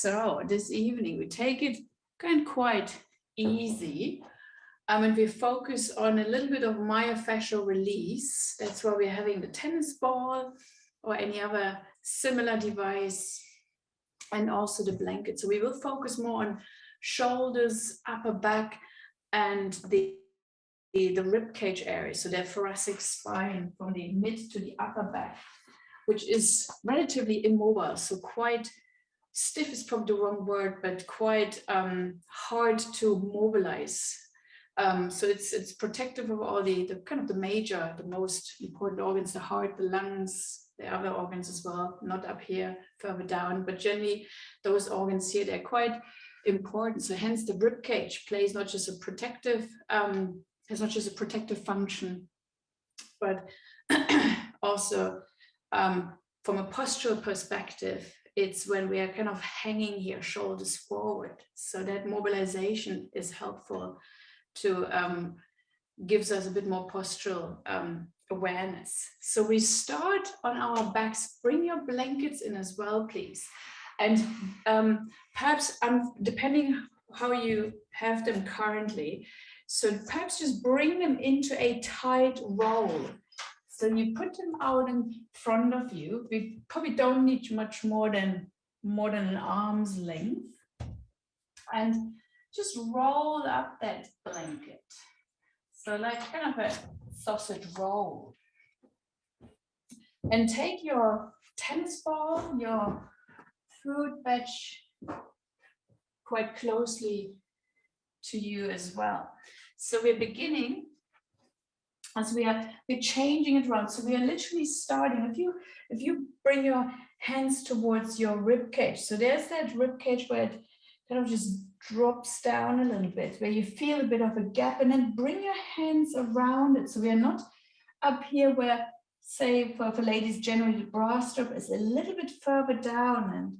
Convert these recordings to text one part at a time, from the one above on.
So this evening we take it kind of quite easy. And we focus on a little bit of myofascial release. That's why we're having the tennis ball or any other similar device, and also the blanket. So we will focus more on shoulders, upper back, and the rib cage area. So the thoracic spine from the mid to the upper back, which is relatively immobile. So quite stiff is probably the wrong word, but quite hard to mobilize. So it's protective of all the kind of the most important organs, the heart, the lungs, the other organs as well, not up here, further down, but generally those organs here, they're quite important. So hence the rib cage plays not just a protective, has not just a protective function, but also from a postural perspective, it's when we are kind of hanging here, shoulders forward. So that mobilization is helpful to gives us a bit more postural awareness. So we start on our backs. Bring your blankets in as well, please. And perhaps depending how you have them currently, so perhaps just bring them into a tight roll. So you put them out in front of you. We probably don't need much more than an arm's length. And just roll up that blanket. So like kind of a sausage roll. And take your tennis ball, your fruit batch quite closely to you as well. So we're beginning as we're changing it around. So we are literally starting. If you bring your hands towards your rib cage, so there's that rib cage where it kind of just drops down a little bit, where you feel a bit of a gap, and then bring your hands around it. So we are not up here where, say, for ladies, generally the bra strap is a little bit further down. And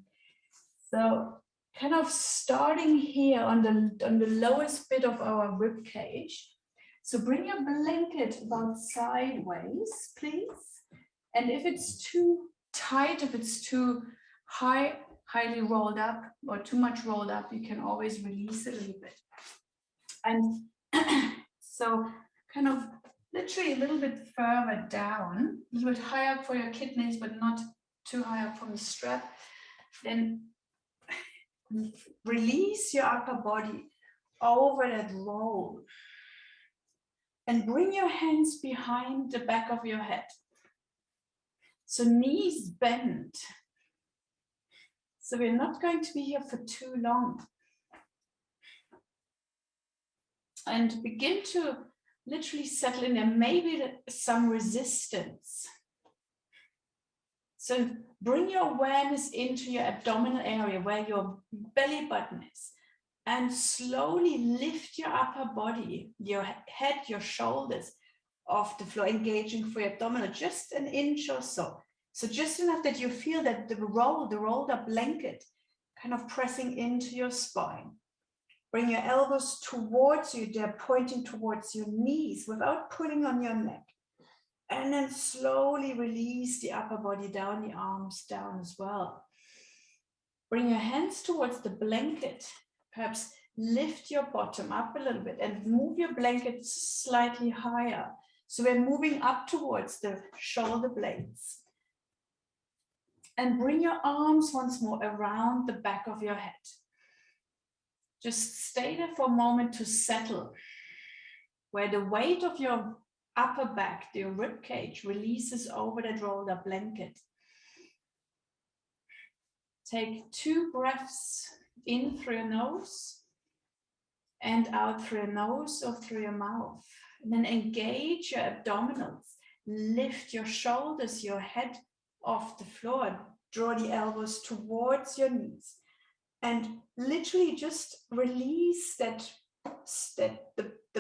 so kind of starting here on the lowest bit of our rib cage. So bring your blanket about sideways, please. And if it's too tight, if it's too highly rolled up or too much rolled up, you can always release it a little bit. And so kind of literally a little bit further down, a little bit higher up for your kidneys, but not too high up from the strap. Then release your upper body over that roll. And bring your hands behind the back of your head. So knees bent. So we're not going to be here for too long. And begin to literally settle in there, maybe some resistance. So bring your awareness into your abdominal area where your belly button is. And slowly lift your upper body, your head, your shoulders off the floor, engaging for your abdominal, just an inch or so. So just enough that you feel that the rolled up blanket kind of pressing into your spine. Bring your elbows towards you, they're pointing towards your knees without pulling on your neck. And then slowly release the upper body down, the arms down as well. Bring your hands towards the blanket. Perhaps lift your bottom up a little bit and move your blanket slightly higher. So we're moving up towards the shoulder blades. And bring your arms once more around the back of your head. Just stay there for a moment to settle, where the weight of your upper back, your rib cage, releases over that rolled up blanket. Take 2 breaths in through your nose and out through your nose or through your mouth. And then engage your abdominals. Lift your shoulders, your head off the floor. Draw the elbows towards your knees. And literally just release the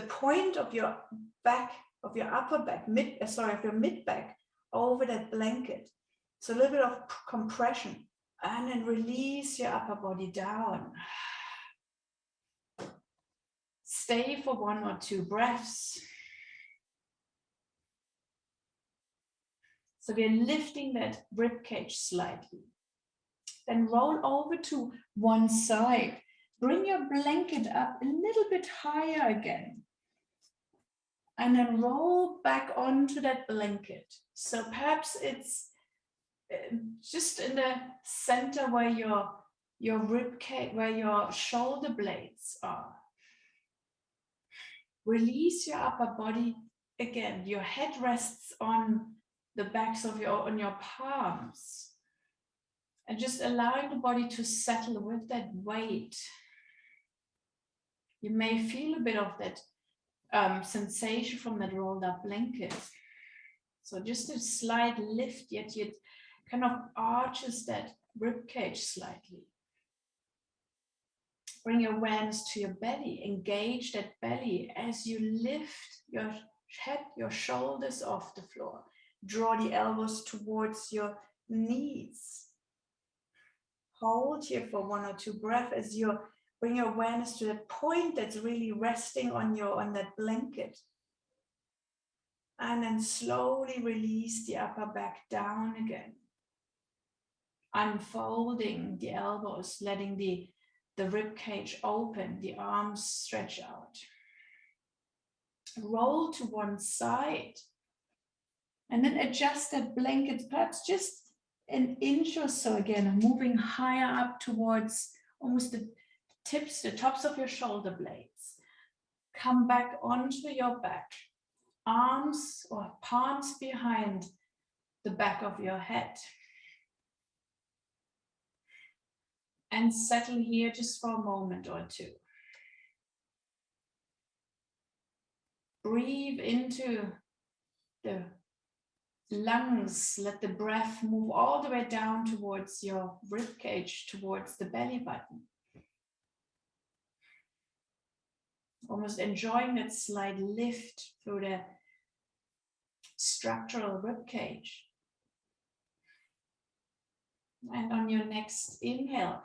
point of your back, of your upper back, of your mid back over that blanket. So a little bit of compression. And then release your upper body down. Stay for 1 or 2 breaths. So we're lifting that rib cage slightly. Then roll over to one side. Bring your blanket up a little bit higher again. And then roll back onto that blanket. So perhaps it's just in the center where your rib cage, where your shoulder blades are. Release your upper body again. Your head rests on the backs of on your palms. And just allowing the body to settle with that weight. You may feel a bit of that sensation from that rolled up blanket. So just a slight lift, yet it kind of arches that rib cage slightly. Bring your awareness to your belly. Engage that belly as you lift your head, your shoulders off the floor. Draw the elbows towards your knees. Hold here for 1 or 2 breaths as you bring your awareness to that point that's really resting on that blanket. And then slowly release the upper back down again. Unfolding the elbows, letting the rib cage open, the arms stretch out. Roll to one side. And then adjust that blanket, perhaps just an inch or so again, moving higher up towards almost the tips, the tops of your shoulder blades. Come back onto your back. Arms or palms behind the back of your head. And settle here just for a moment or two. Breathe into the lungs. Let the breath move all the way down towards your rib cage, towards the belly button. Almost enjoying that slight lift through the structural rib cage. And on your next inhale,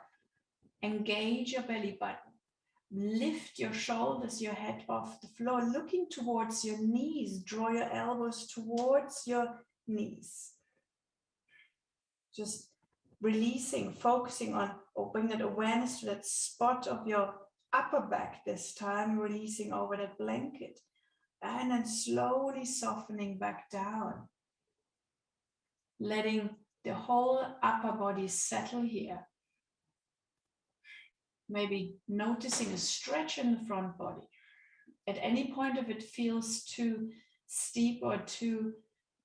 engage your belly button. Lift your shoulders, your head off the floor, looking towards your knees. Draw your elbows towards your knees. Just releasing, focusing on, or bring that awareness to that spot of your upper back this time, releasing over that blanket. And then slowly softening back down. Letting the whole upper body settle here. Maybe noticing a stretch in the front body. At any point if it feels too steep or too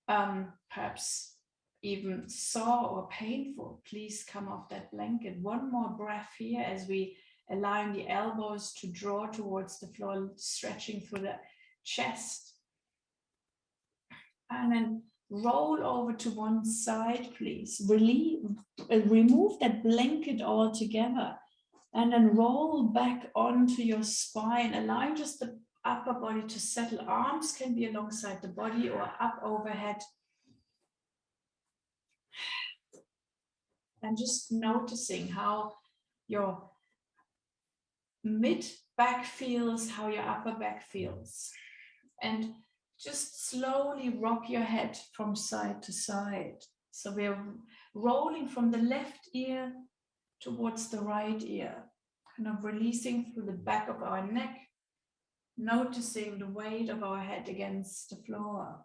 perhaps even sore or painful, please come off that blanket. One more breath here as we allowing the elbows to draw towards the floor, stretching through the chest. And then roll over to one side, please. Remove that blanket altogether. And then roll back onto your spine, allowing just the upper body to settle. Arms can be alongside the body or up overhead. And just noticing how your mid back feels, how your upper back feels. And just slowly rock your head from side to side. So we're rolling from the left ear towards the right ear, kind of releasing through the back of our neck, noticing the weight of our head against the floor.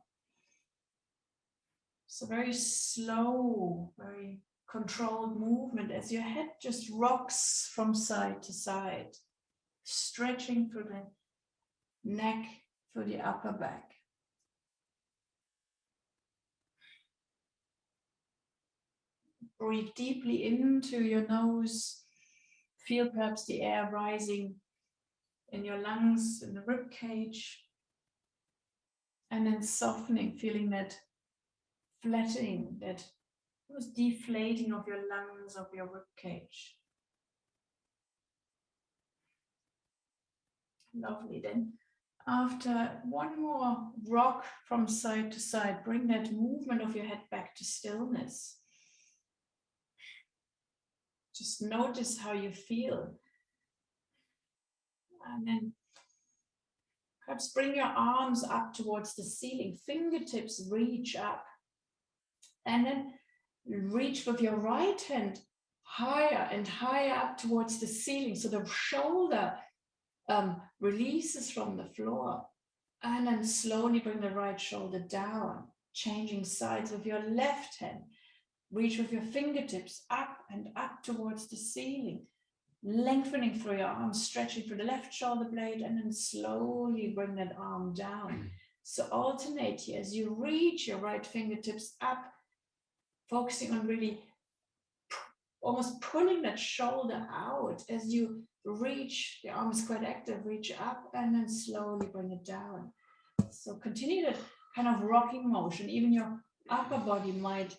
So very slow, very controlled movement as your head just rocks from side to side, stretching through the neck, through the upper back. Breathe deeply into your nose. Feel perhaps the air rising in your lungs, in the rib cage. And then softening, feeling that flattening, that deflating of your lungs, of your rib cage. Lovely. Then after one more rock from side to side, bring that movement of your head back to stillness. Just notice how you feel. And then perhaps bring your arms up towards the ceiling. Fingertips reach up. And then reach with your right hand higher and higher up towards the ceiling. So the shoulder releases from the floor. And then slowly bring the right shoulder down, changing sides with your left hand. Reach with your fingertips up and up towards the ceiling, lengthening through your arms, stretching through the left shoulder blade, and then slowly bring that arm down. So alternate here as you reach your right fingertips up, focusing on really almost pulling that shoulder out as you reach, the arm is quite active, reach up and then slowly bring it down. So continue that kind of rocking motion. Even your upper body might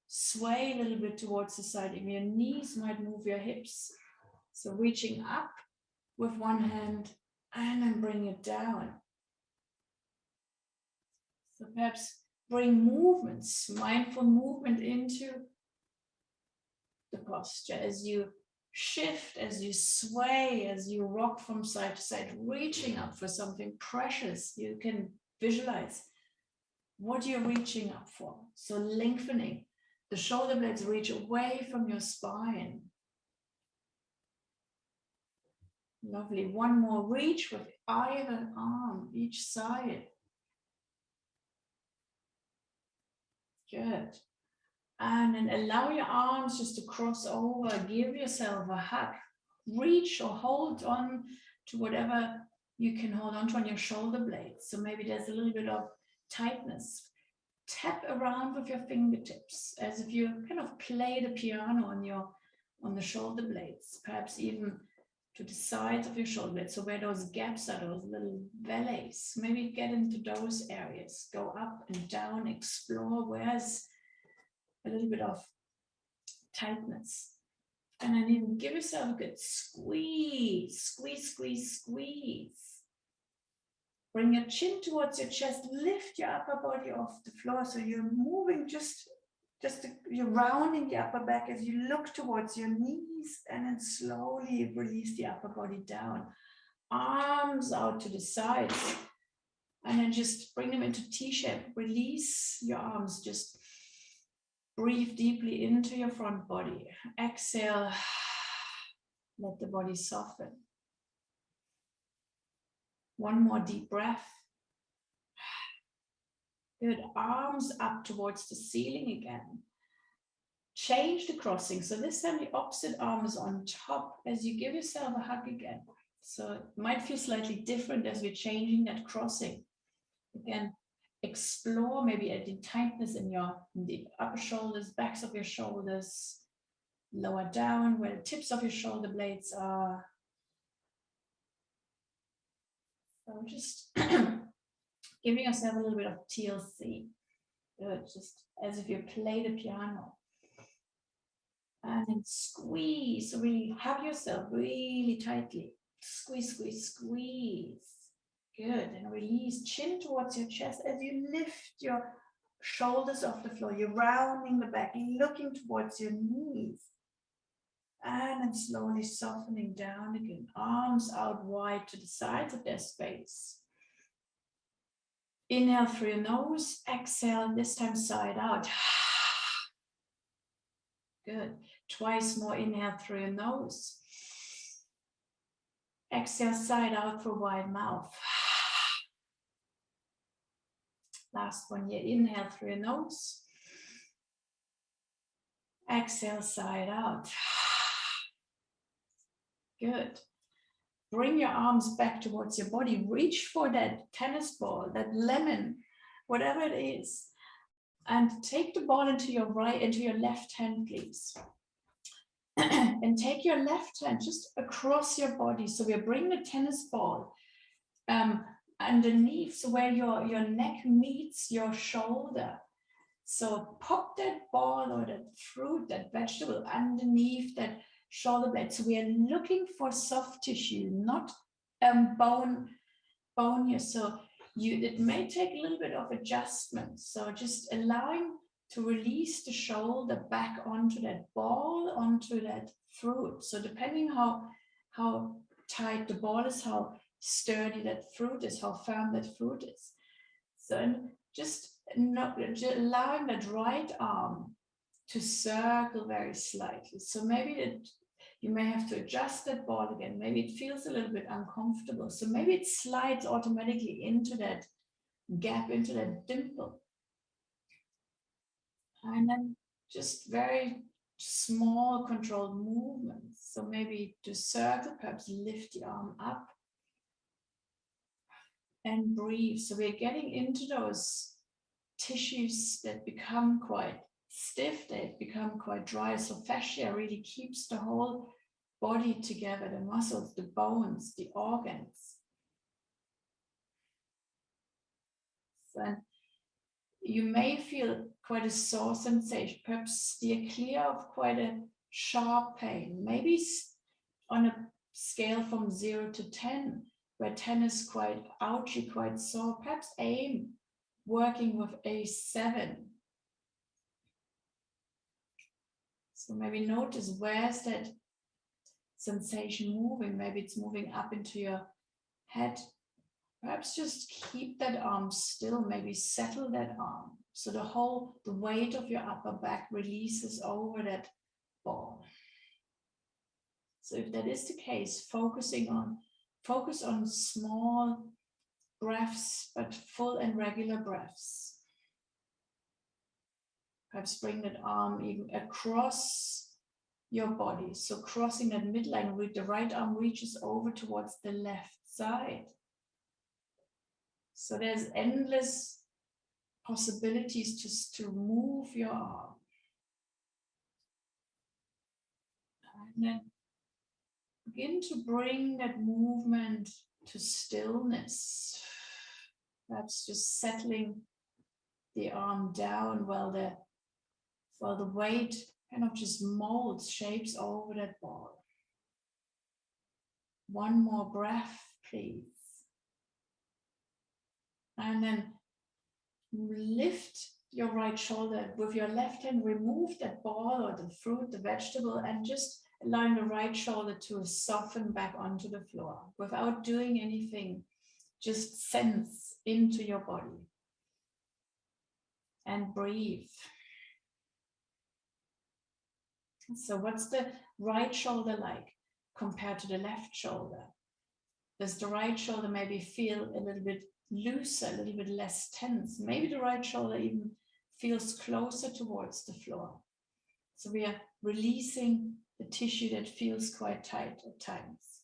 sway a little bit towards the side. Even your knees might move your hips. So reaching up with one hand and then bring it down. So perhaps bring movements, mindful movement into the posture as you shift, as you sway, as you rock from side to side, reaching up for something precious. You can visualize what you're reaching up for. So lengthening, the shoulder blades reach away from your spine. Lovely. One more, reach with either arm, each side. Good. And then allow your arms just to cross over. Give yourself a hug. Reach or hold on to whatever you can hold on to on your shoulder blades. So maybe there's a little bit of tightness. Tap around with your fingertips as if you kind of play the piano on the shoulder blades, perhaps even to the sides of your shoulder blades. So where those gaps are, those little valleys, maybe get into those areas. Go up and down, explore where's a little bit of tightness. And then even give yourself a good squeeze, squeeze, squeeze, squeeze. Bring your chin towards your chest, lift your upper body off the floor. So you're moving you're rounding the upper back as you look towards your knees and then slowly release the upper body down. Arms out to the sides and then just bring them into T-shape. Release your arms, just breathe deeply into your front body. Exhale, let the body soften. One more deep breath. Good, arms up towards the ceiling again. Change the crossing. So this time the opposite arm is on top as you give yourself a hug again. So it might feel slightly different as we're changing that crossing. Again, explore maybe adding tightness in the upper shoulders, backs of your shoulders, lower down where the tips of your shoulder blades are. So just giving yourself a little bit of TLC. Good, just as if you play the piano. And then squeeze, so really hug yourself really tightly. Squeeze, squeeze, squeeze. Good, and release, chin towards your chest as you lift your shoulders off the floor. You're rounding the back, looking towards your knees. And then slowly softening down again. Arms out wide to the sides of their space. Inhale through your nose, exhale, this time side out. Good. Twice more, inhale through your nose. Exhale, side out through wide mouth. Last one here, inhale through your nose. Exhale, side out. Good. Bring your arms back towards your body. Reach for that tennis ball, that lemon, whatever it is. And take the ball into your left hand, please. And take your left hand just across your body. So we're bringing the tennis ball underneath, so where your neck meets your shoulder. So pop that ball or that fruit, that vegetable underneath that shoulder blade. So we are looking for soft tissue, not bone here. So it may take a little bit of adjustment. So just allowing to release the shoulder back onto that ball, onto that fruit. So depending how tight the ball is, how sturdy that fruit is, how firm that fruit is. So just allowing that right arm to circle very slightly. So maybe you may have to adjust that ball again. Maybe it feels a little bit uncomfortable. So maybe it slides automatically into that gap, into that dimple. And then just very small controlled movements. So maybe to circle, perhaps lift the arm up and breathe. So we're getting into those tissues that become quite stiff, they become quite dry. So fascia really keeps the whole body together, the muscles, the bones, the organs. And you may feel quite a sore sensation, perhaps steer clear of quite a sharp pain, maybe on a scale from 0 to 10, where 10 is quite ouchy, quite sore, perhaps aim working with a 7. So maybe notice, where's that sensation moving? Maybe it's moving up into your head. Perhaps just keep that arm still, maybe settle that arm. So the weight of your upper back releases over that ball. So if that is the case, focus on small breaths, but full and regular breaths. Perhaps bring that arm even across your body. So crossing that midline, the right arm reaches over towards the left side. So there's endless possibilities to move your arm. And then begin to bring that movement to stillness. Perhaps just settling the arm down while the weight kind of just molds, shapes over that ball. One more breath, please. And then lift your right shoulder. With your left hand, remove that ball or the fruit, the vegetable, and just allowing the right shoulder to soften back onto the floor without doing anything. Just sense into your body and breathe. So what's the right shoulder like compared to the left shoulder? Does the right shoulder maybe feel a little bit looser, a little bit less tense? Maybe the right shoulder even feels closer towards the floor. So we are releasing the tissue that feels quite tight at times.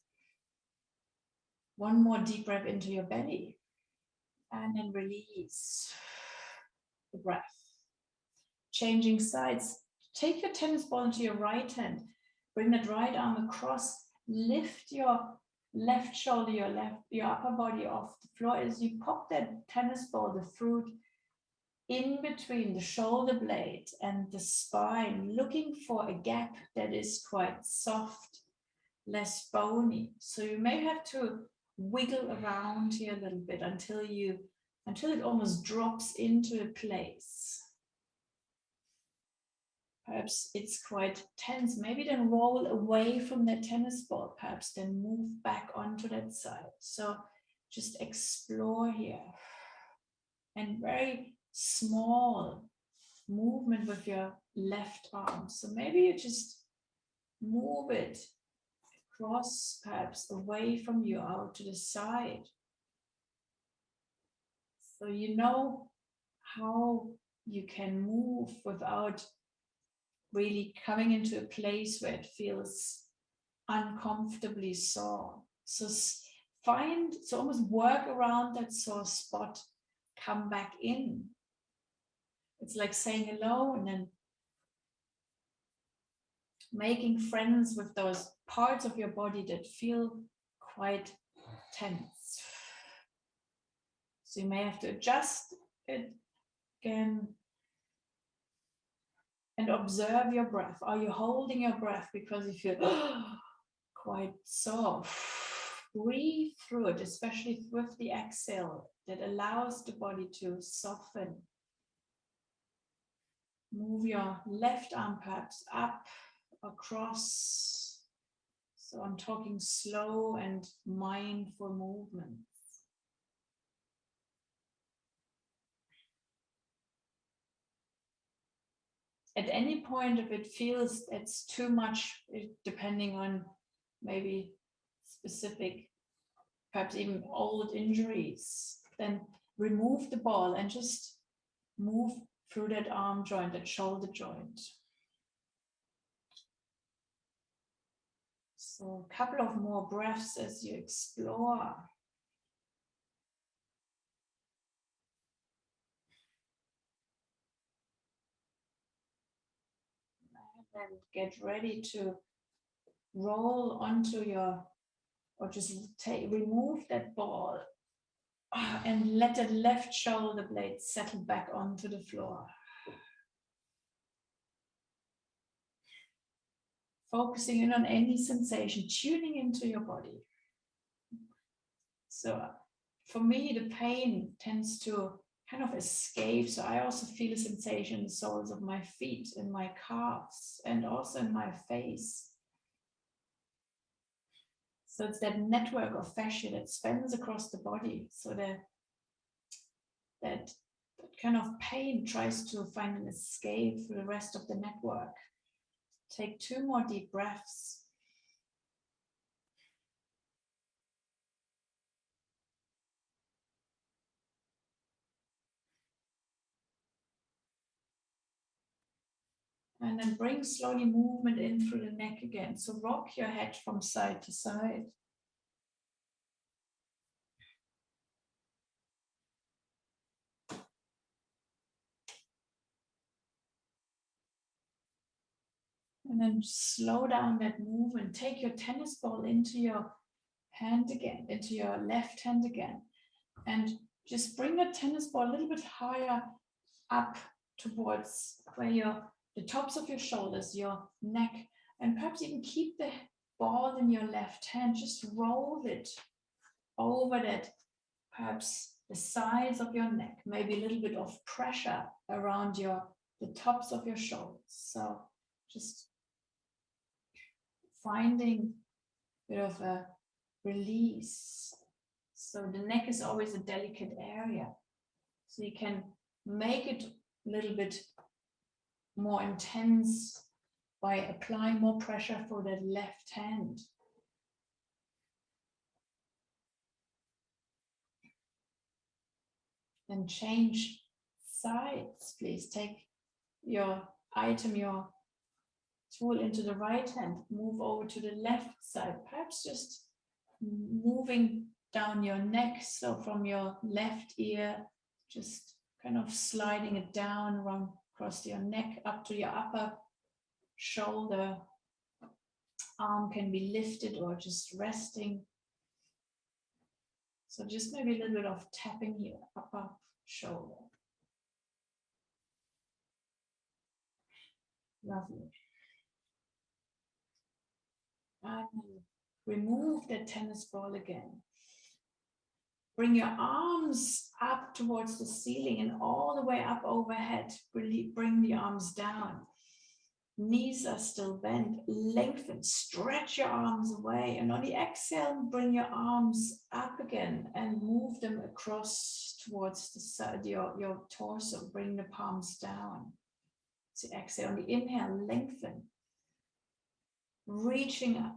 One more deep breath into your belly and then release the breath. Changing sides. Take your tennis ball into your right hand. Bring that right arm across. Lift your left shoulder, your upper body off the floor as you pop that tennis ball, the fruit, in between the shoulder blade and the spine, looking for a gap that is quite soft, less bony. So you may have to wiggle around here a little bit until it almost drops into a place. Perhaps it's quite tense. Maybe then roll away from that tennis ball, perhaps then move back onto that side. So just explore here. And very small movement with your left arm. So maybe you just move it across, perhaps away from you, out to the side. So you know how you can move without really coming into a place where it feels uncomfortably sore. So almost work around that sore spot, come back in. It's like saying hello and then making friends with those parts of your body that feel quite tense. So you may have to adjust it again and observe your breath. Are you holding your breath because you feel quite sore? Breathe through it, especially with the exhale that allows the body to soften. Move your left arm perhaps up, across. So I'm talking slow and mindful movements. at any point, if it feels it's too much, depending on maybe specific, perhaps even old injuries, then remove the ball and just move through that arm joint, that shoulder joint. So a couple of more breaths as you explore. And get ready to roll onto your, or just remove that ball and let the left shoulder blade settle back onto the floor. Focusing in on any sensation, tuning into your body. So for me, the pain tends to kind of escape. So I also feel a sensation in the soles of my feet, in my calves, and also in my face. So it's that network of fascia that spans across the body. So that kind of pain tries to find an escape for the rest of the network. Take 2 more deep breaths. And then bring slowly movement in through the neck again. So rock your head from side to side. And then slow down that movement. Take your tennis ball into your hand again, into your left hand again. And just bring the tennis ball a little bit higher up towards where the tops of your shoulders, your neck, and perhaps even keep the ball in your left hand. Just roll it over that, perhaps the sides of your neck, maybe a little bit of pressure around the tops of your shoulders. So just finding a bit of a release. So the neck is always a delicate area. So you can make it a little bit more intense by applying more pressure for that left hand. And change sides, please. Take your item, your tool into the right hand, move over to the left side, perhaps just moving down your neck. So from your left ear, just kind of sliding it down around across your neck up to your upper shoulder. Arm can be lifted or just resting. So just maybe a little bit of tapping here, upper shoulder. Lovely. And remove the tennis ball again. Bring your arms up towards the ceiling and all the way up overhead. Really bring the arms down. Knees are still bent. Lengthen, stretch your arms away. And on the exhale, bring your arms up again and move them across towards the side, your torso. Bring the palms down. So exhale. On the inhale, lengthen. Reaching up.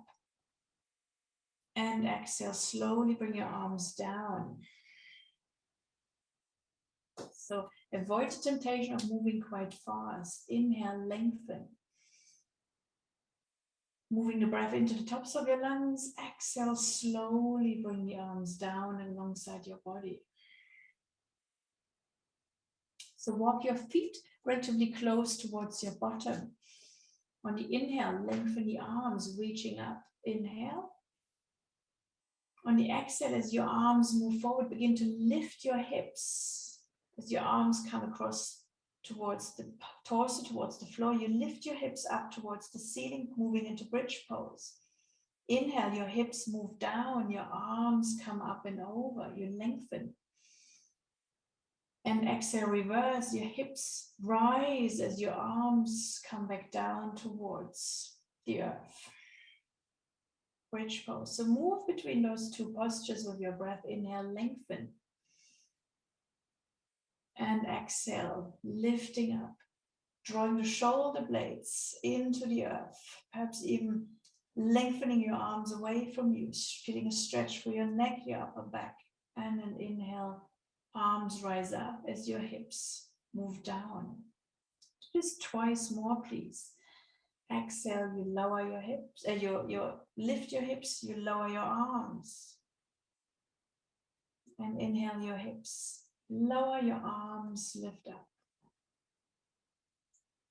And exhale, slowly bring your arms down. So avoid the temptation of moving quite fast. Inhale, lengthen. Moving the breath into the tops of your lungs. Exhale, slowly bring the arms down and alongside your body. So walk your feet relatively close towards your bottom. On the inhale, lengthen the arms, reaching up. Inhale. On the exhale, as your arms move forward, begin to lift your hips. As your arms come across towards the torso, towards the floor, you lift your hips up towards the ceiling, moving into bridge pose. Inhale, your hips move down, your arms come up and over, you lengthen. And exhale, reverse, your hips rise as your arms come back down towards the earth. Bridge pose. So move between those two postures with your breath. Inhale, lengthen. And exhale, lifting up. drawing the shoulder blades into the earth, perhaps even lengthening your arms away from you, feeling a stretch for your neck, your upper back. And then inhale, arms rise up as your hips move down. Just twice more, please. Exhale, you lower your hips, you lift your hips, you lower your arms. And inhale your hips, lower your arms, lift up.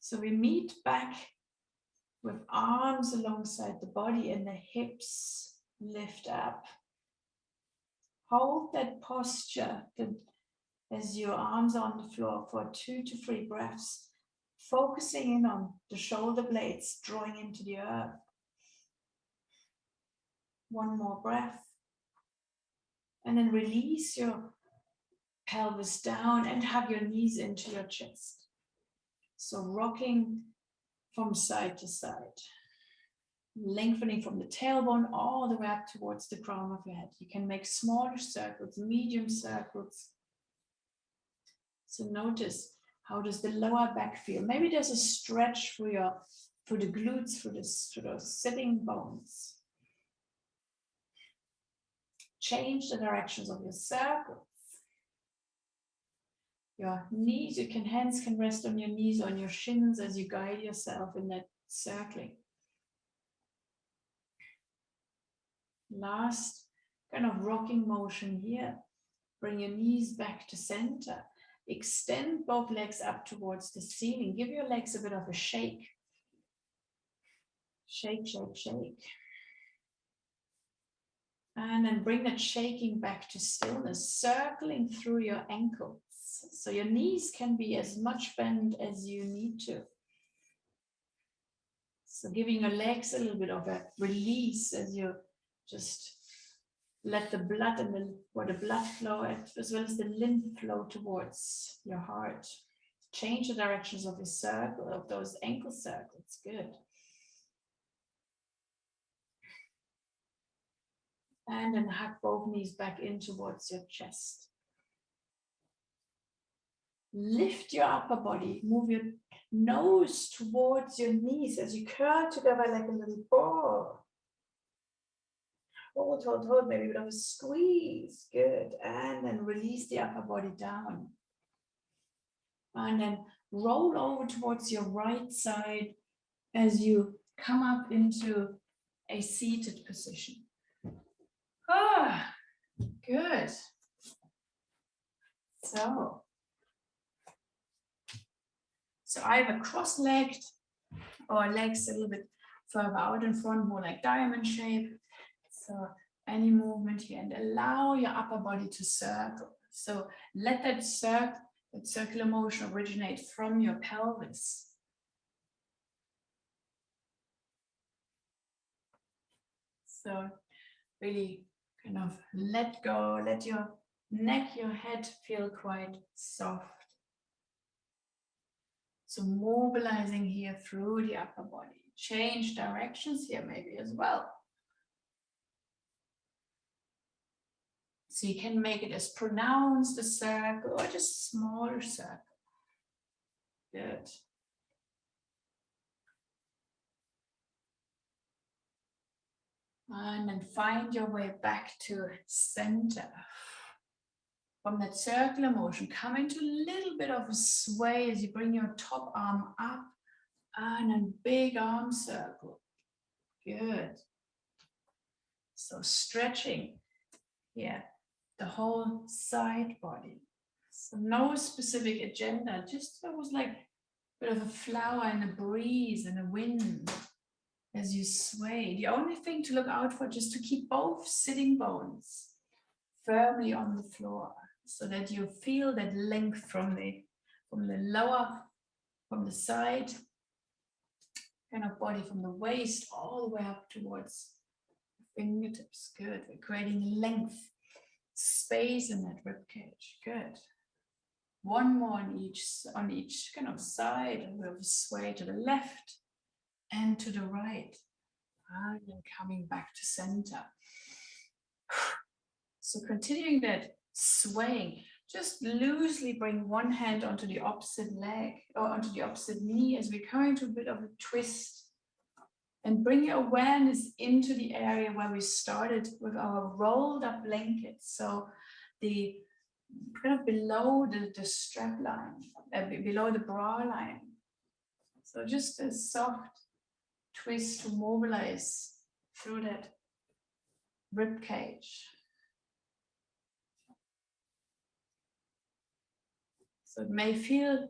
So we meet back with arms alongside the body and the hips lift up. Hold that posture as your arms are on the floor for 2 to 3 breaths, focusing in on the shoulder blades drawing into the earth. One more breath. And then release your pelvis down and hug your knees into your chest. So rocking from side to side. Lengthening from the tailbone all the way up towards the crown of your head. You can make smaller circles, medium circles. So notice, how does the lower back feel? Maybe there's a stretch for the glutes, for those sitting bones. Change the directions of your circles. Your knees, hands can rest on your knees or on your shins as you guide yourself in that circling. Last kind of rocking motion here. Bring your knees back to center. Extend both legs up towards the ceiling. Give your legs a bit of a shake. Shake, shake, shake. And then bring that shaking back to stillness, circling through your ankles. So your knees can be as much bent as you need to. So giving your legs a little bit of a release as you just let the blood and the blood flow as well as the lymph flow towards your heart. Change the directions of your circle, of those ankle circles. Good. And then hug both knees back in towards your chest. Lift your upper body. Move your nose towards your knees as you curl together like a little ball. Hold, hold, hold. Maybe a bit of a squeeze. Good. And then release the upper body down. And then roll over towards your right side as you come up into a seated position. Ah, good. So either cross-legged or legs a little bit further out in front, more like diamond shape. So any movement here, and allow your upper body to circle. So let that circular motion originate from your pelvis. So really kind of let go, let your neck, your head feel quite soft. So mobilizing here through the upper body. Change directions here maybe as well. So you can make it as pronounced a circle or just a smaller circle. Good. And then find your way back to center. From that circular motion, come into a little bit of a sway as you bring your top arm up and a big arm circle. Good. So stretching here, the whole side body. So no specific agenda, just almost like a bit of a flower in a breeze and a wind as you sway. The only thing to look out for is just to keep both sitting bones firmly on the floor so that you feel that length from the side kind of body, from the waist all the way up towards the fingertips. Good. We're creating length, space in that rib cage. Good. One more on each kind of side, and we'll sway to the left and to the right. And then coming back to center. So continuing that swaying, just loosely bring one hand onto the opposite leg or onto the opposite knee as we come into a bit of a twist. And bring your awareness into the area where we started with our rolled up blanket. So the kind of below the strap line, below the bra line. So just a soft twist to mobilize through that rib cage. So it may feel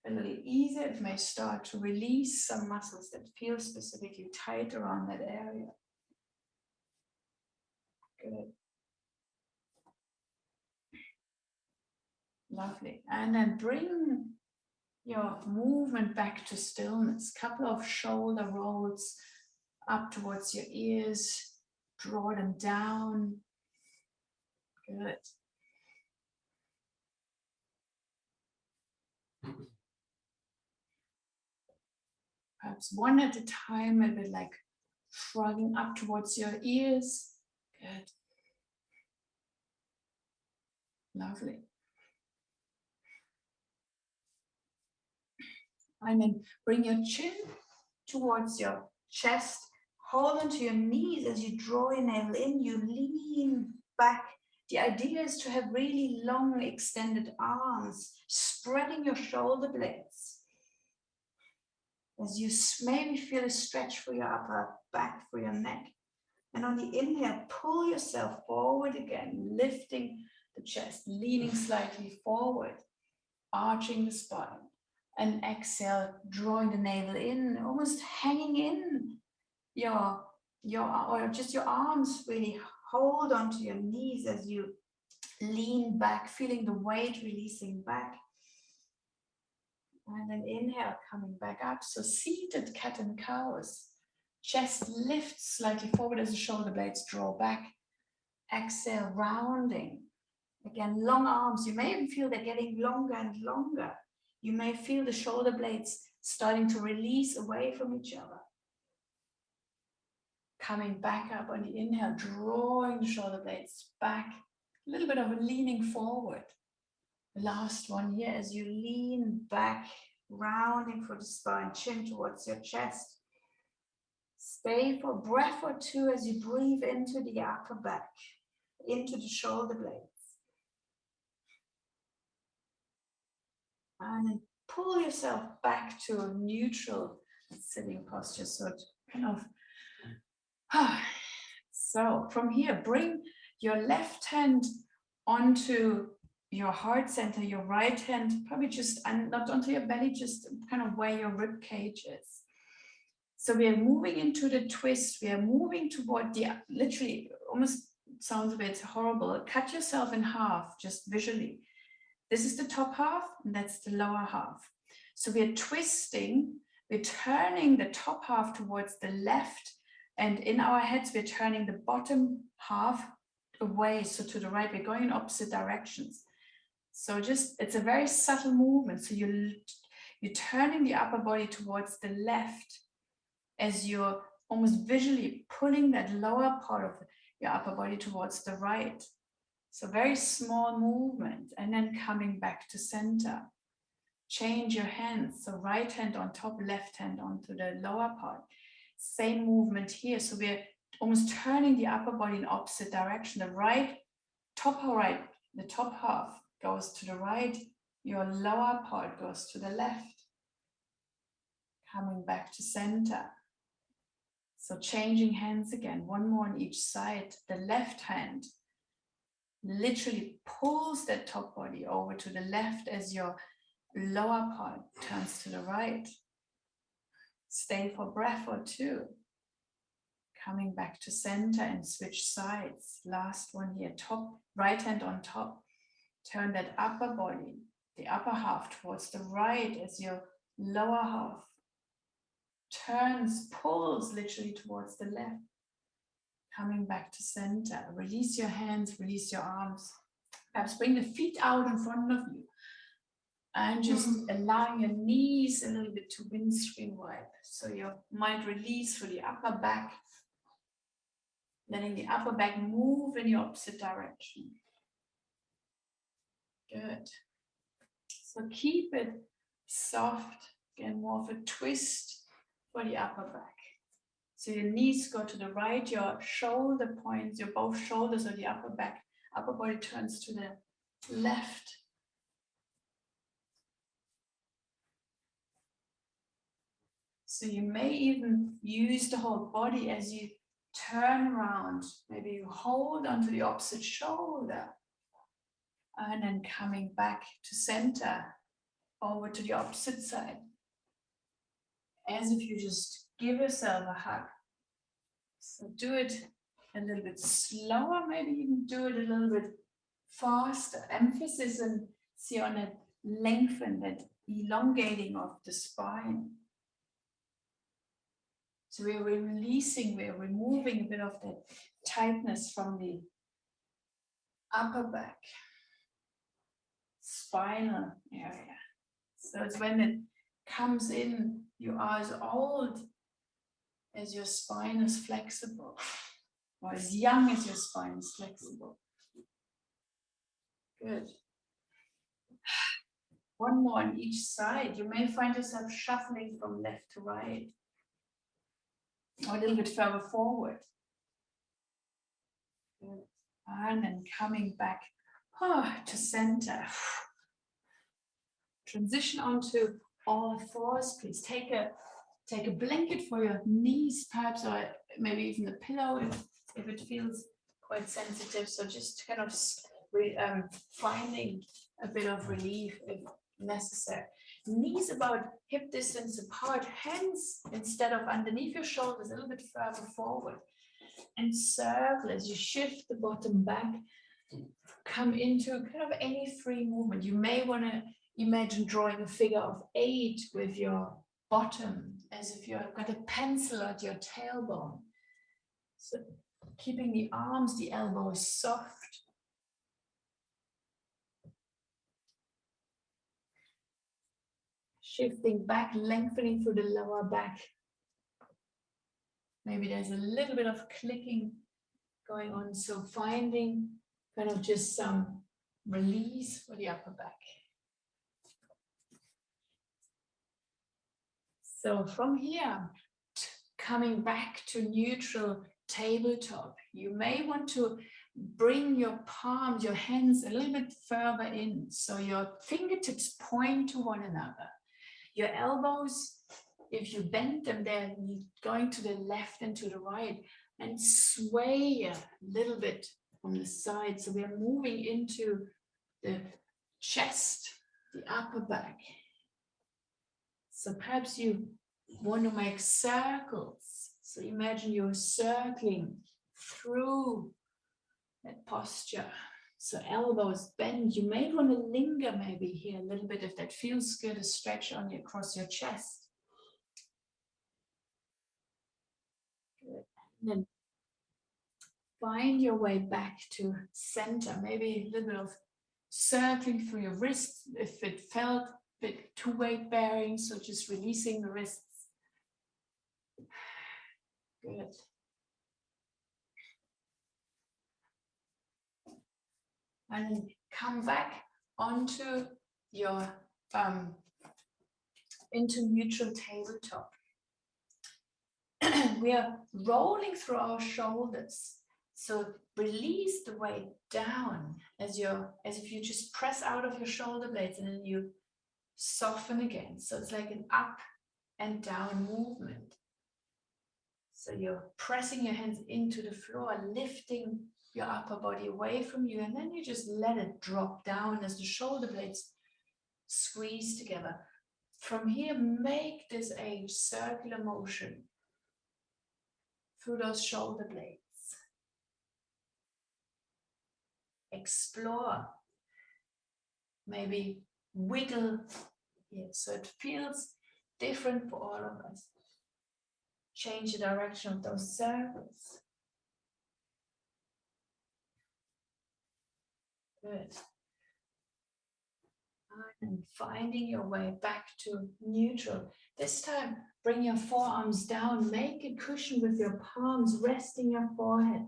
a little easier, it may start to release some muscles that feel specifically tight around that area. Good. Lovely. And then bring your movement back to stillness. Couple of shoulder rolls up towards your ears. Draw them down. Good. Perhaps one at a time, a bit like shrugging up towards your ears. Good. Lovely. And then bring your chin towards your chest. Hold onto your knees as you draw your navel in. You lean back. The idea is to have really long extended arms, spreading your shoulder blades. As you maybe feel a stretch for your upper back, for your neck. And on the inhale, pull yourself forward again, lifting the chest, leaning slightly forward, arching the spine. And exhale, drawing the navel in, almost hanging in your arms. Really hold onto your knees as you lean back, feeling the weight releasing back. And then inhale, coming back up. So seated cat and cows. Chest lifts slightly forward as the shoulder blades draw back. Exhale, rounding. Again, long arms. You may even feel they're getting longer and longer. You may feel the shoulder blades starting to release away from each other. Coming back up on the inhale, drawing the shoulder blades back. A little bit of a leaning forward. The last one here as you lean back, rounding for the spine, chin towards your chest. Stay for a breath or two as you breathe into the upper back, into the shoulder blades. And then pull yourself back to a neutral sitting posture. So it kind of, so from here, bring your left hand onto your heart center, your right hand, probably just, and not onto your belly, just kind of where your rib cage is. So we are moving into the twist. We are moving toward the, literally, almost sounds a bit horrible. Cut yourself in half, just visually. This is the top half, and that's the lower half. So we're twisting, we're turning the top half towards the left, and in our heads, we're turning the bottom half away, so to the right. We're going in opposite directions. So just, it's a very subtle movement. So you're turning the upper body towards the left as you're almost visually pulling that lower part of your upper body towards the right. So very small movement, and then coming back to center. Change your hands. So right hand on top, left hand onto the lower part. Same movement here. So we're almost turning the upper body in opposite direction. The right, the top half goes to the right. Your lower part goes to the left. Coming back to center. So changing hands again, one more on each side. The left hand literally pulls that top body over to the left as your lower part turns to the right. Stay for breath or two. Coming back to center and switch sides. Last one here, top, right hand on top. Turn that upper body, the upper half towards the right as your lower half turns, pulls literally towards the left. Coming back to center. Release your hands, release your arms. Perhaps bring the feet out in front of you. And just allowing your knees a little bit to windscreen wipe. So your mind release for the upper back. Letting the upper back move in the opposite direction. Good. So keep it soft. Again, more of a twist for the upper back. So your knees go to the right, your shoulder points, your both shoulders or the upper back, upper body turns to the left. So you may even use the whole body as you turn around. Maybe you hold onto the opposite shoulder and then coming back to center, over to the opposite side. As if you just give yourself a hug. So do it a little bit slower, maybe even do it a little bit faster. Emphasis and see on that lengthen, that elongating of the spine. So we're releasing, we're removing a bit of that tightness from the upper back, spinal area. So it's when it comes in, you are as old as your spine is flexible, or as young as your spine is flexible. Good. One more on each side. You may find yourself shuffling from left to right, or a little bit further forward. Good. And then coming back to center. Transition onto all fours, please. Take a blanket for your knees, perhaps, or maybe even a pillow if it feels quite sensitive. So just kind of finding a bit of relief if necessary. Knees about hip distance apart, hands instead of underneath your shoulders, a little bit further forward. And circle as you shift the bottom back, come into kind of any free movement. You may want to imagine drawing a figure of 8 with your bottom, as if you've got a pencil at your tailbone. So keeping the arms, the elbows soft. Shifting back, lengthening through the lower back. Maybe there's a little bit of clicking going on. So finding kind of just some release for the upper back. So from here, coming back to neutral tabletop, you may want to bring your palms, your hands a little bit further in. So your fingertips point to one another. Your elbows, if you bend them, they're going to the left and to the right, and sway a little bit from the side. So we're moving into the chest, the upper back. So perhaps you want to make circles. So imagine you're circling through that posture. So elbows bend. You may want to linger maybe here a little bit if that feels good, a stretch on across your chest. Good. And then find your way back to center. Maybe a little bit of circling through your wrists if it felt a bit too weight bearing. So just releasing the wrists. Good. And then come back onto your into neutral tabletop. We are rolling through our shoulders. So release the weight down as if you just press out of your shoulder blades and then you soften again. So it's like an up and down movement. So you're pressing your hands into the floor, lifting your upper body away from you, and then you just let it drop down as the shoulder blades squeeze together. From here, make this a circular motion through those shoulder blades. Explore, maybe wiggle here so it feels different for all of us. Change the direction of those circles. Good. And finding your way back to neutral. This time, bring your forearms down. Make a cushion with your palms resting your forehead.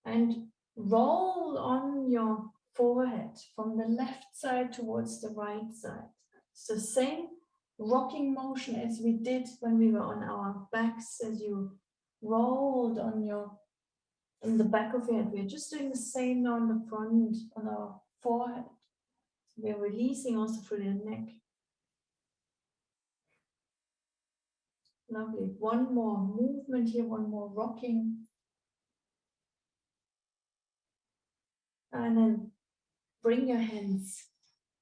And roll on your forehead from the left side towards the right side. So same rocking motion as we did when we were on our backs, as you rolled on in the back of your head. We're just doing the same now on the front, on our forehead. We're releasing also through the neck. Lovely. One more movement here, one more rocking. And then bring your hands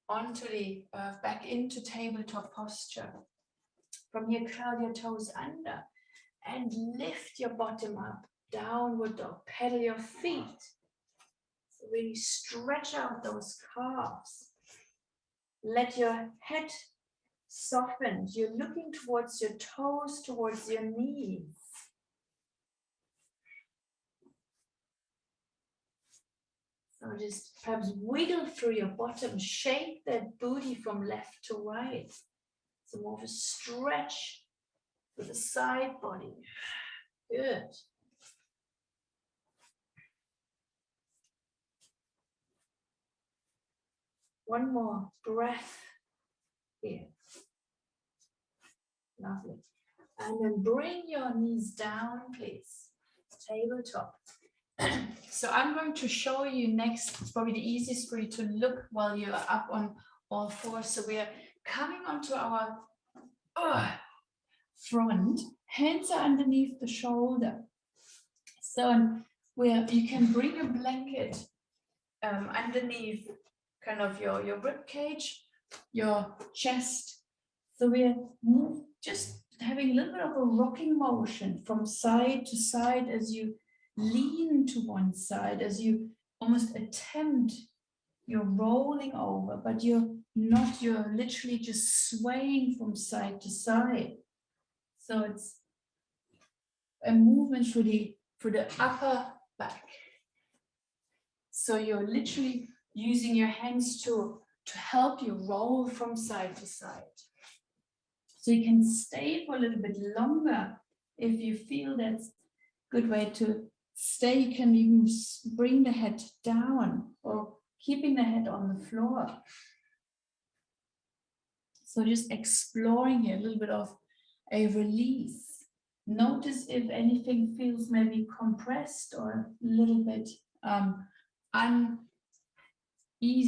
onto the back into tabletop posture. From here, curl your toes under and lift your bottom up. Downward dog. Pedal your feet. So really stretch out those calves. Let your head soften. You're looking towards your toes, towards your knees. So just perhaps wiggle through your bottom, shake that booty from left to right. So more of a stretch for the side body. Good. One more breath here. Lovely. And then bring your knees down, please. Tabletop. So I'm going to show you next, it's probably the easiest for you to look while you're up on all fours. So we are coming onto our front, hands are underneath the shoulder. So you can bring a blanket underneath kind of your rib cage, your chest. So we're just having a little bit of a rocking motion from side to side as you lean to one side, as you almost attempt, you're rolling over, but you're not, you're literally just swaying from side to side. So it's a movement for the upper back. So you're literally using your hands to help you roll from side to side. So you can stay for a little bit longer if you feel that's a good way to stay. You can even bring the head down or keeping the head on the floor. So just exploring here a little bit of a release. Notice if anything feels maybe compressed or a little bit uneasy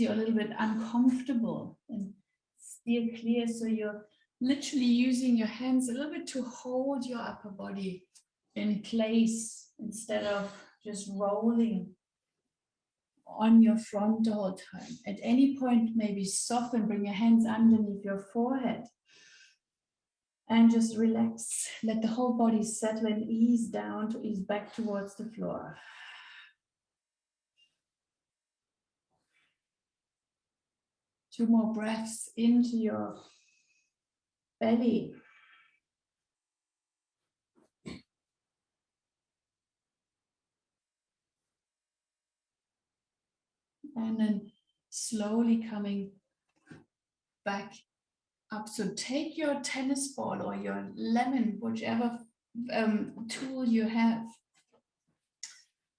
or a little bit uncomfortable, and steer clear. So you're literally using your hands a little bit to hold your upper body in place instead of just rolling on your front the whole time. At any point, maybe soften, bring your hands underneath your forehead and just relax. Let the whole body settle and ease down to ease back towards the floor. Two more breaths into your belly. And then slowly coming back up. So take your tennis ball or your lemon, whichever tool you have.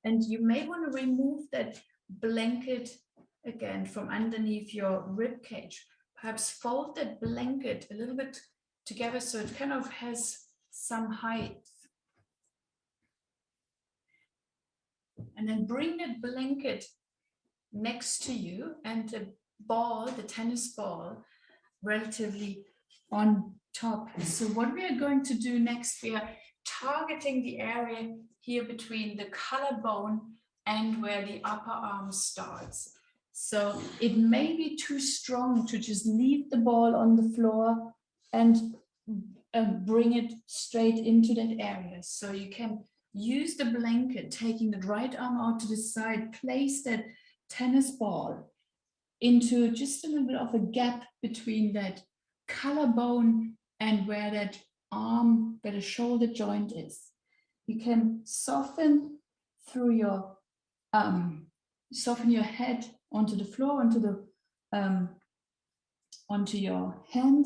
And you may want to remove that blanket again from underneath your rib cage. Perhaps fold that blanket a little bit together so it kind of has some height. And then bring that blanket next to you and the ball, the tennis ball, relatively on top. So what we are going to do next, we are targeting the area here between the collarbone and where the upper arm starts. So it may be too strong to just leave the ball on the floor and bring it straight into that area. So you can use the blanket, taking the right arm out to the side, place that tennis ball into just a little bit of a gap between that collarbone and where that arm, where the shoulder joint is. You can soften through your, soften your head onto the floor, onto your hand,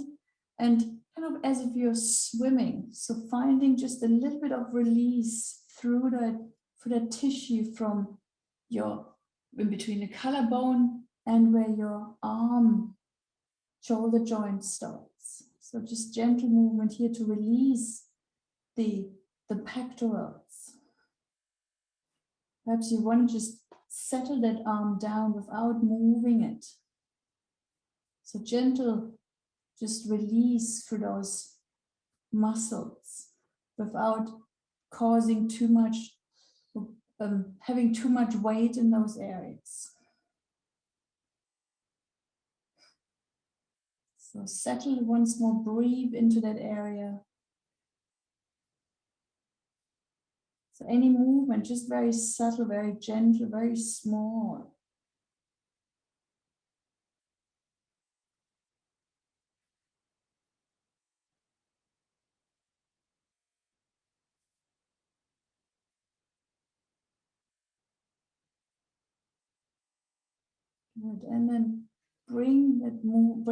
and kind of as if you're swimming. So finding just a little bit of release through that tissue from in between the collarbone and where your arm shoulder joint starts. So just gentle movement here to release the pectorals. Perhaps you want to just settle that arm down without moving it. So gentle, just release through those muscles without causing too much, having too much weight in those areas. So settle once more, breathe into that area. So any movement, just very subtle, very gentle, very small. Good. And then bring that move,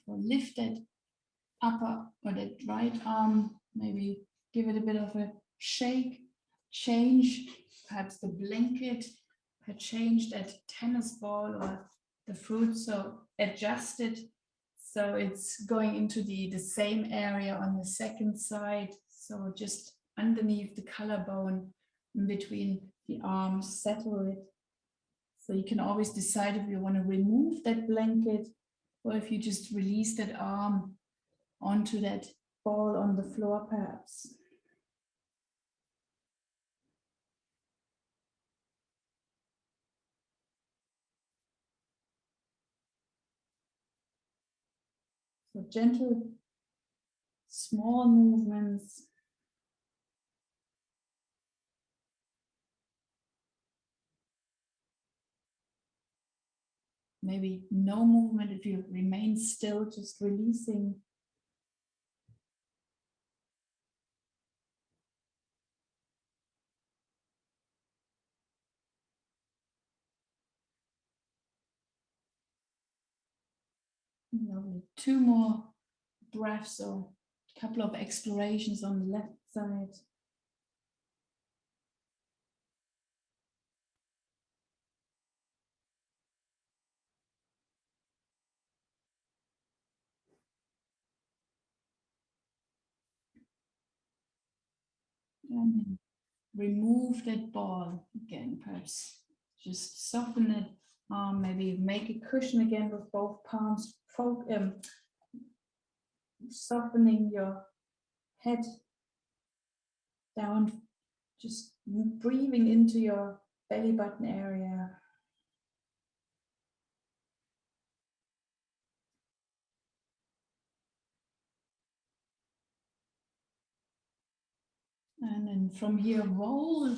or lift that upper or that right arm, maybe give it a bit of a shake, change perhaps the blanket, change that tennis ball or the fruit, so adjust it so it's going into the same area on the second side, so just underneath the collarbone, in between the arms, settle it. So you can always decide if you want to remove that blanket or if you just release that arm onto that ball on the floor perhaps. So gentle, small movements. Maybe no movement if you remain still, just releasing. Lovely. 2 more breaths or a couple of explorations on the left side. And then remove that ball again, perhaps just soften it. Maybe make a cushion again with both palms, softening your head down, just breathing into your belly button area. And then from here, roll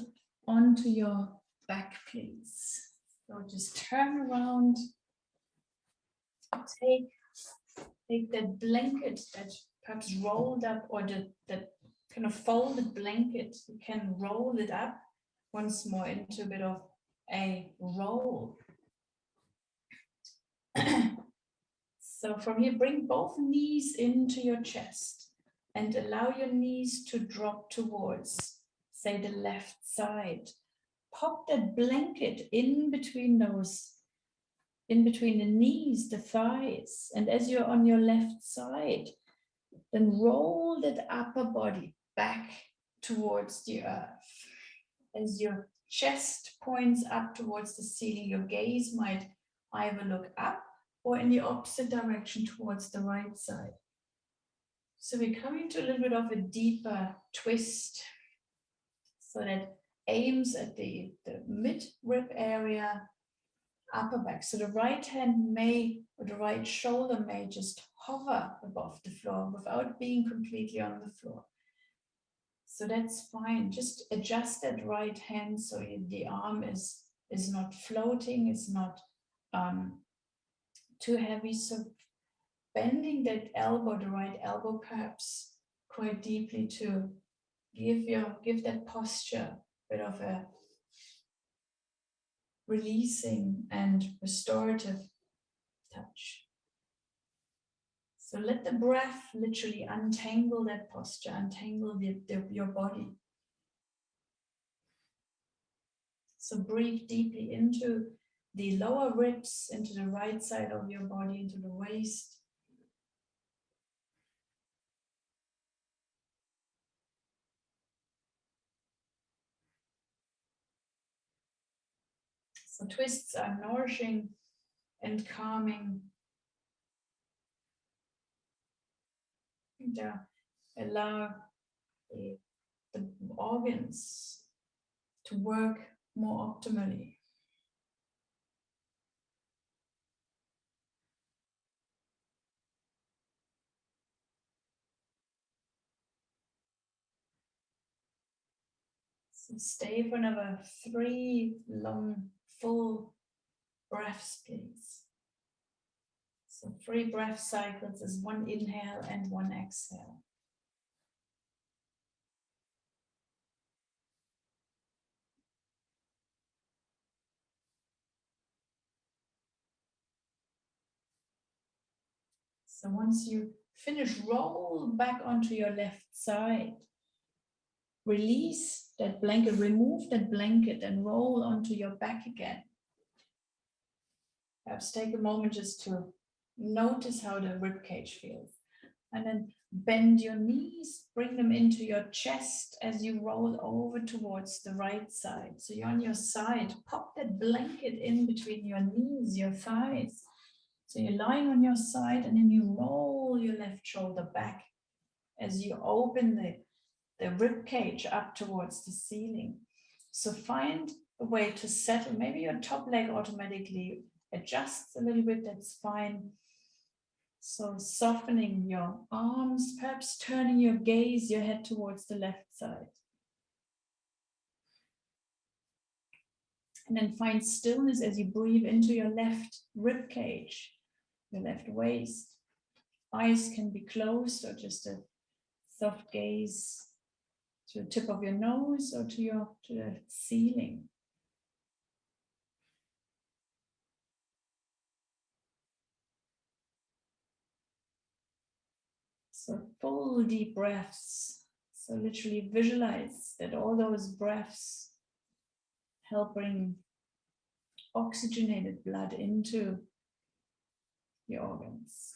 onto your back, please. So just turn around, take that blanket that perhaps rolled up, or that kind of folded blanket, you can roll it up once more into a bit of a roll. So from here, bring both knees into your chest and allow your knees to drop towards, say, the left side. Pop that blanket in between the knees, the thighs, and as you're on your left side, then roll that upper body back towards the earth. As your chest points up towards the ceiling, your gaze might either look up or in the opposite direction towards the right side. So we're coming to a little bit of a deeper twist, so that aims at the mid-rib area, upper back. So the right hand may, or the right shoulder may just hover above the floor without being completely on the floor. So that's fine. Just adjust that right hand so the arm is not floating, it's not too heavy. So bending that elbow, the right elbow perhaps quite deeply to give that posture a bit of a releasing and restorative touch. So let the breath literally untangle that posture, untangle your body. So breathe deeply into the lower ribs, into the right side of your body, into the waist. So twists are nourishing and calming. And allow the organs to work more optimally. So stay for another 3 long, full breaths, please. So 3 breath cycles is 1 inhale and 1 exhale. So once you finish, roll back onto your left side. Release that blanket, remove that blanket and roll onto your back again. Perhaps take a moment just to notice how the rib cage feels. And then bend your knees, bring them into your chest as you roll over towards the right side. So you're on your side, pop that blanket in between your knees, your thighs. So you're lying on your side and then you roll your left shoulder back as you open the rib cage up towards the ceiling. So find a way to settle. Maybe your top leg automatically adjusts a little bit, that's fine. So softening your arms, perhaps turning your gaze, your head towards the left side. And then find stillness as you breathe into your left rib cage, your left waist. Eyes can be closed or just a soft gaze to the tip of your nose or to the ceiling. So full deep breaths. So literally visualize that all those breaths help bring oxygenated blood into your organs.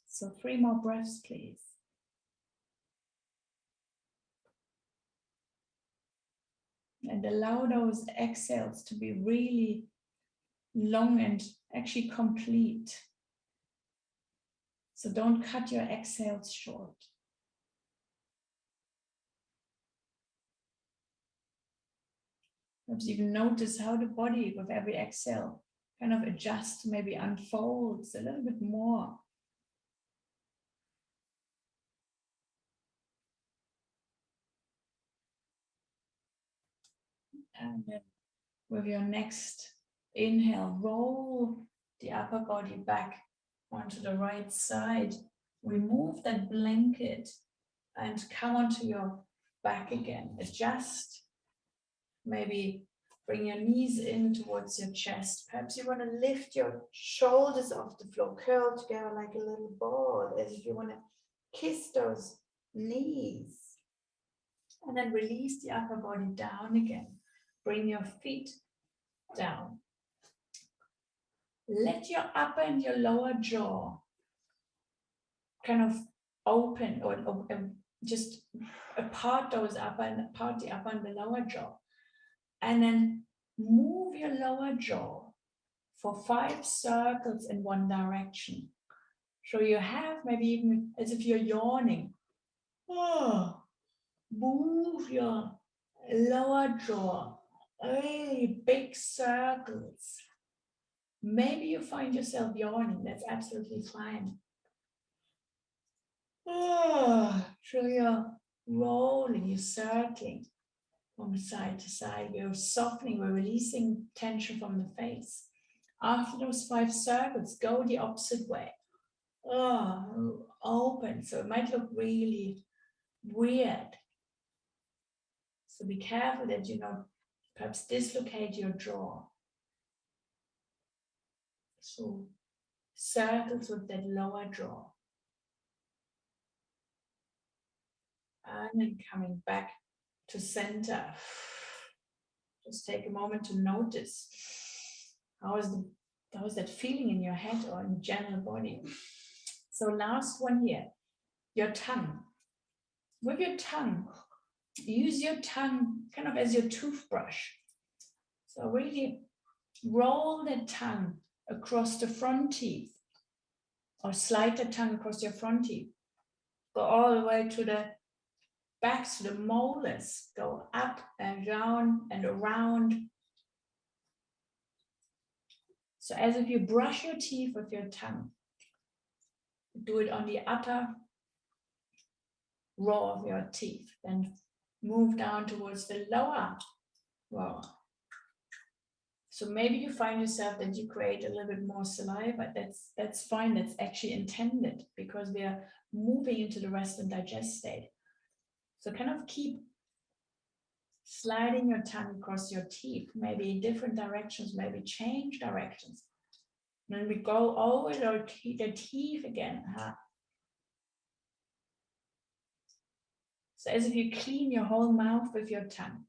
So 3 more breaths, please. And allow those exhales to be really long and actually complete. So don't cut your exhales short. Perhaps even notice how the body with every exhale kind of adjusts, maybe unfolds a little bit more. And then with your next inhale, roll the upper body back onto the right side. Remove that blanket and come onto your back again. Adjust. Maybe bring your knees in towards your chest. Perhaps you want to lift your shoulders off the floor, curl together like a little ball, as if you want to kiss those knees. And then release the upper body down again. Bring your feet down. Let your upper and your lower jaw kind of open or just apart those upper and apart the upper and the lower jaw. And then move your lower jaw for 5 circles in one direction. So you have maybe even as if you're yawning. Move your lower jaw, really big circles. Maybe you find yourself yawning, that's absolutely fine. So you're rolling, you're circling from side to side, we're softening, we're releasing tension from the face. After those 5 circles, go the opposite way. Open, so it might look really weird. So be careful that you don't Perhaps dislocate your jaw. So circles with that lower jaw. And then coming back to center. Just take a moment to notice how is that feeling in your head or in general body. So last one here, your tongue. With your tongue, use your tongue kind of as your toothbrush. So really roll the tongue across the front teeth, or slide the tongue across your front teeth. Go all the way to the back, to the molars. Go up and down and around. So as if you brush your teeth with your tongue. Do it on the upper row of your teeth. Then move down towards the lower row. So maybe you find yourself that you create a little bit more saliva. That's fine. That's actually intended because we are moving into the rest and digest state. So kind of keep sliding your tongue across your teeth, maybe in different directions, maybe change directions. And then we go over the teeth again. So as if you clean your whole mouth with your tongue.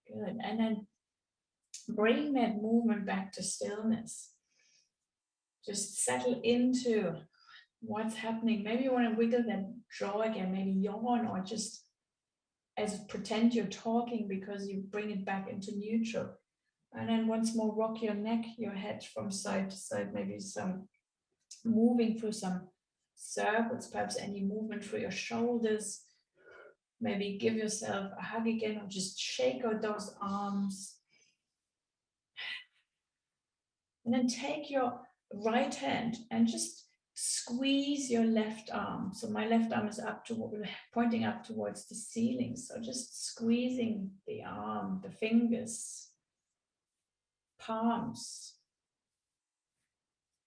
Good. And then bring that movement back to stillness. Just settle into what's happening. Maybe you want to wiggle that jaw again, maybe yawn, or just as pretend you're talking because you bring it back into neutral. And then once more, rock your neck, your head from side to side, maybe some moving through some circles, perhaps any movement through your shoulders. Maybe give yourself a hug again, or just shake out those arms. And then take your right hand and just squeeze your left arm. So my left arm is pointing up towards the ceiling. So just squeezing the arm, the fingers, palms,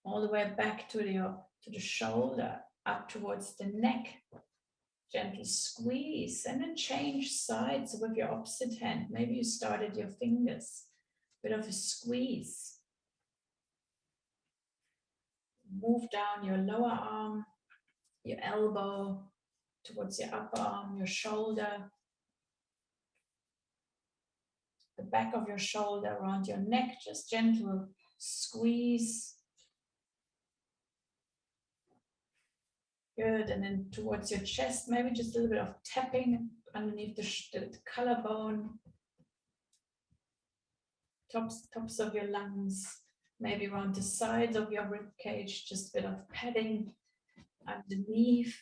all the way back to the shoulder, up towards the neck. Gentle squeeze, and then change sides with your opposite hand. Maybe you started your fingers, bit of a squeeze. Move down your lower arm, your elbow towards your upper arm, your shoulder, the back of your shoulder around your neck, just gentle squeeze. Good, and then towards your chest, maybe just a little bit of tapping underneath the collarbone, tops of your lungs, maybe around the sides of your rib cage, just a bit of padding underneath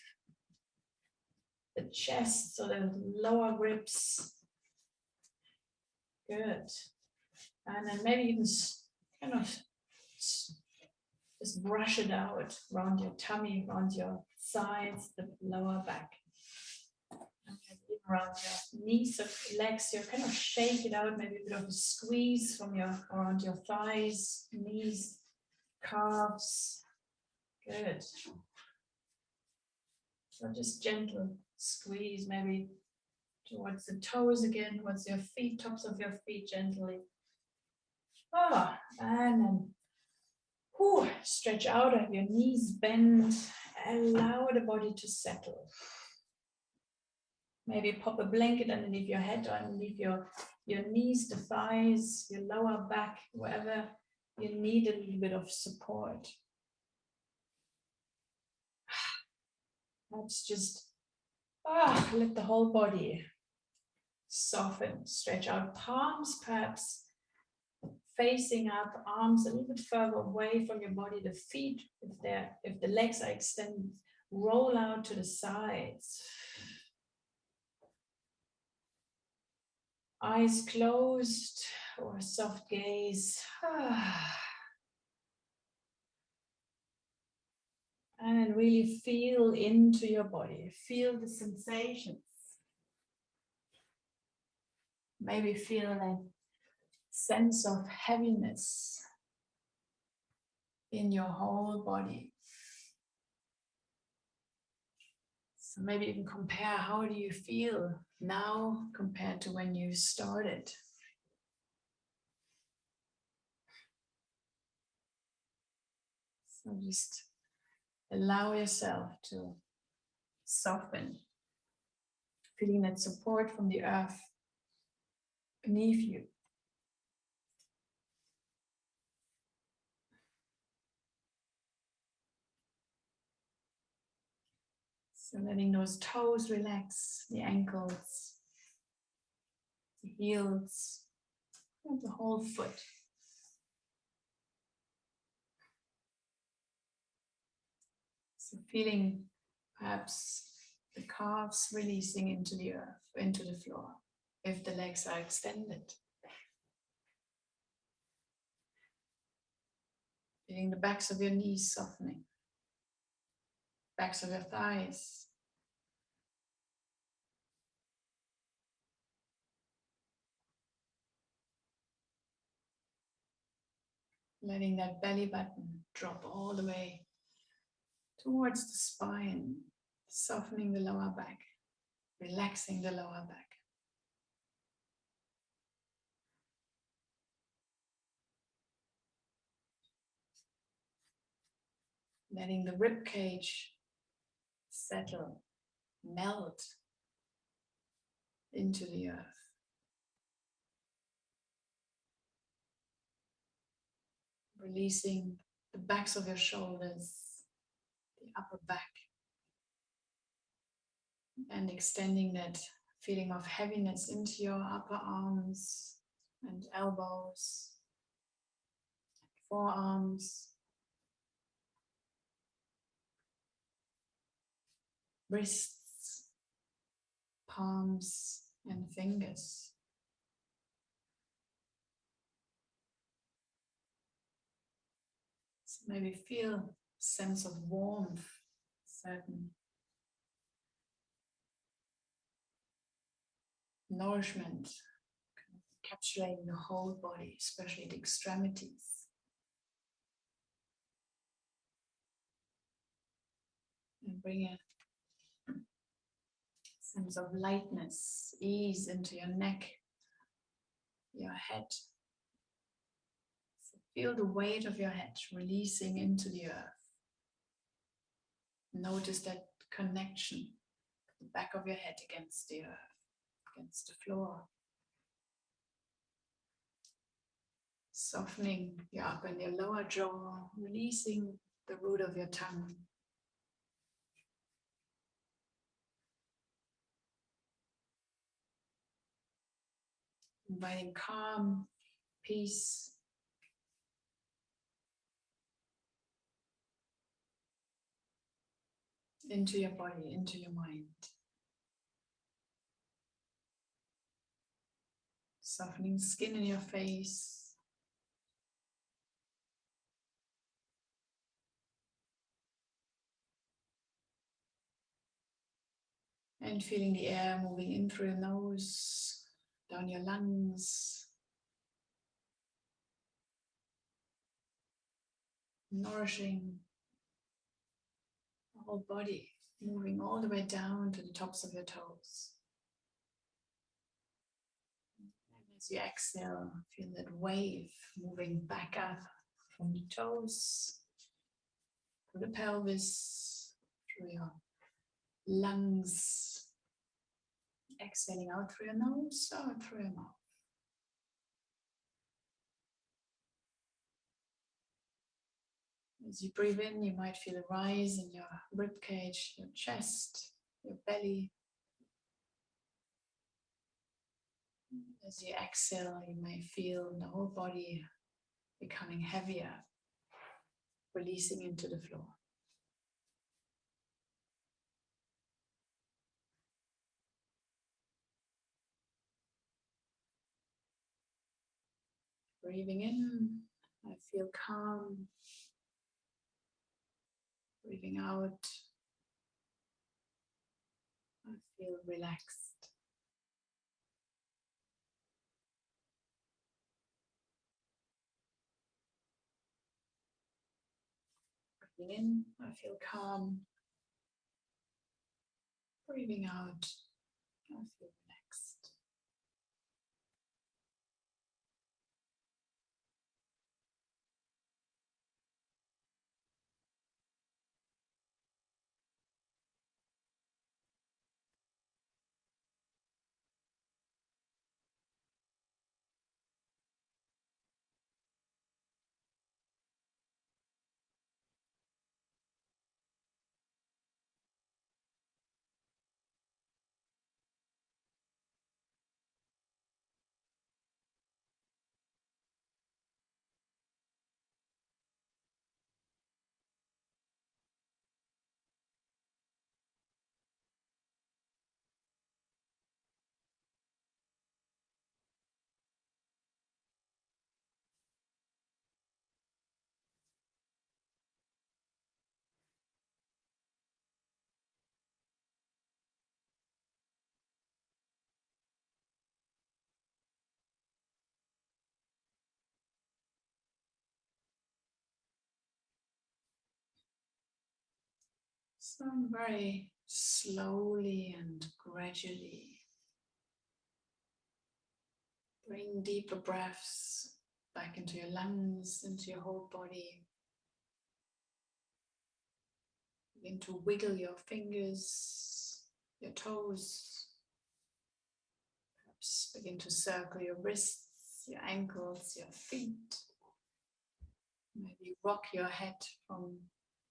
the chest, so the lower ribs. Good. And then maybe even kind of just brush it out around your tummy, around your sides, the lower back. And even around your knees or legs, you kind of shake it out, maybe a bit of a squeeze from around your thighs, knees, calves. Good. So just gentle squeeze, maybe towards the toes again, towards your feet, tops of your feet, gently. And then stretch out, have your knees bend, allow the body to settle. Maybe pop a blanket underneath your head or underneath your knees, the thighs, your lower back, wherever you need a little bit of support. Let's just let the whole body soften, stretch out, palms perhaps facing up, arms a little bit further away from your body, the feet, if the legs are extended, roll out to the sides. Eyes closed or soft gaze. And really feel into your body, feel the sensations. Maybe feel a sense of heaviness. in your whole body. So maybe even compare, how do you feel now compared to when you started? So just allow yourself to soften, feeling that support from the earth beneath you. So letting those toes relax, the ankles, the heels, and the whole foot. So feeling perhaps the calves releasing into the earth, into the floor, if the legs are extended. Feeling the backs of your knees softening, backs of your thighs. Letting that belly button drop all the way towards the spine, softening the lower back, relaxing the lower back. Letting the rib cage settle, melt into the earth. Releasing the backs of your shoulders, the upper back, and extending that feeling of heaviness into your upper arms and elbows, forearms, wrists, palms, and fingers. So maybe feel a sense of warmth, certain nourishment, encapsulating the whole body, especially the extremities. And bring a sense of lightness, ease into your neck, your head. So feel the weight of your head releasing into the earth. Notice that connection, the back of your head against the earth, against the floor. Softening your upper and your lower jaw, releasing the root of your tongue. Inviting calm, peace, into your body, into your mind. Softening the skin in your face. And feeling the air moving in through your nose, down your lungs. Nourishing the whole body, moving all the way down to the tops of your toes. And as you exhale, feel that wave moving back up from the toes, through the pelvis, through your lungs. Exhaling out through your nose or through your mouth. As you breathe in, you might feel a rise in your rib cage, your chest, your belly. As you exhale, you may feel the whole body becoming heavier, releasing into the floor. Breathing in, I feel calm. Breathing out, I feel relaxed. Breathing in, I feel calm. Breathing out, I feel relaxed. So very slowly and gradually bring deeper breaths back into your lungs, into your whole body. Begin to wiggle your fingers, your toes. Perhaps begin to circle your wrists, your ankles, your feet. Maybe rock your head from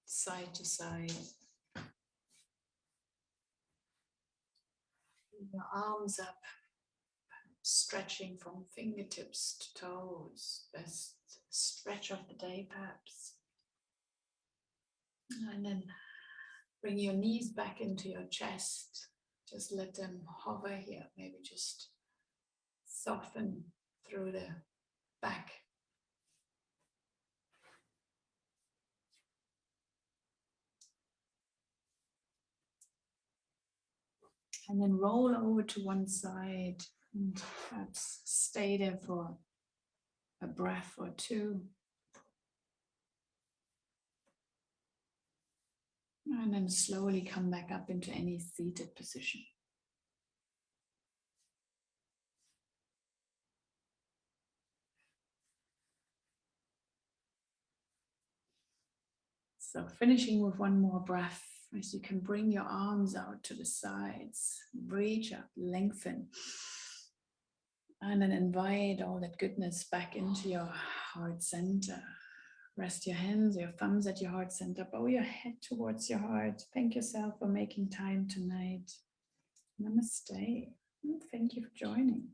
side to side. Your arms up, stretching from fingertips to toes. Best stretch of the day, perhaps. And then bring your knees back into your chest. Just let them hover here. Maybe just soften through the back. And then roll over to one side and perhaps stay there for a breath or two. And then slowly come back up into any seated position. So finishing with one more breath, as you can bring your arms out to the sides, reach up, lengthen, and then invite all that goodness back into your heart center. Rest your hands, your thumbs at your heart center, bow your head towards your heart. Thank yourself for making time tonight. Namaste. Thank you for joining.